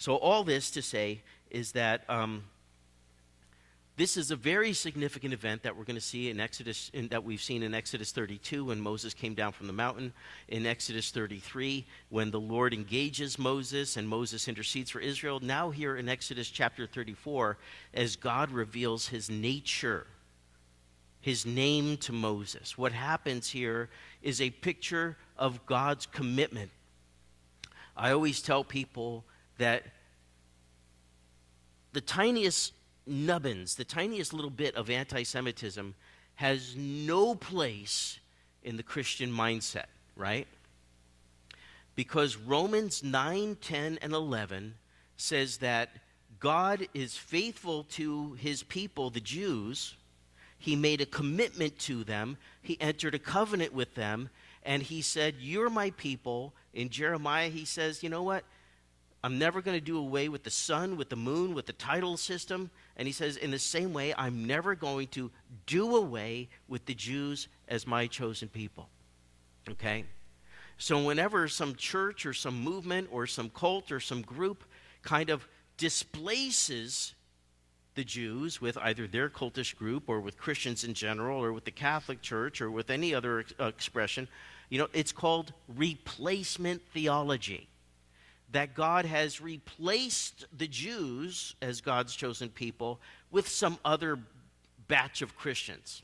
So all this to say is that this is a very significant event that we're going to see in Exodus, that we've seen in Exodus 32 when Moses came down from the mountain, in Exodus 33 when the Lord engages Moses and Moses intercedes for Israel. Now here in Exodus chapter 34, as God reveals his nature, his name to Moses. What happens here is a picture of God's commitment. I always tell people that the tiniest nubbins, the tiniest little bit of anti-Semitism has no place in the Christian mindset, right? Because Romans 9, 10, and 11 says that God is faithful to his people, the Jews. He made a commitment to them. He entered a covenant with them. And he said, you're my people. In Jeremiah, he says, you know what? I'm never going to do away with the sun, with the moon, with the tidal system. And he says, in the same way, I'm never going to do away with the Jews as my chosen people. Okay? So whenever some church or some movement or some cult or some group kind of displaces the Jews with either their cultish group or with Christians in general or with the Catholic Church or with any other expression, it's called replacement theology. That God has replaced the Jews as God's chosen people with some other batch of Christians.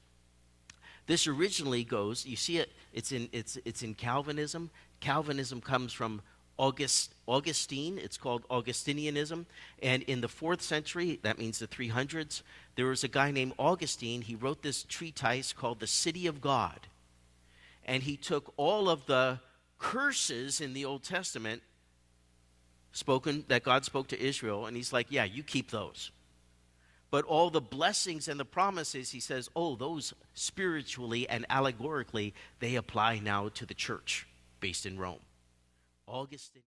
This originally goes, you see it, it's in Calvinism. Calvinism comes from Augustine. It's called Augustinianism. And in the 4th century, that means the 300s, there was a guy named Augustine. He wrote this treatise called The City of God. And he took all of the curses in the Old Testament that God spoke to Israel, and he's like, yeah, you keep those. But all the blessings and the promises, he says, those spiritually and allegorically, they apply now to the church based in Rome. Augustine.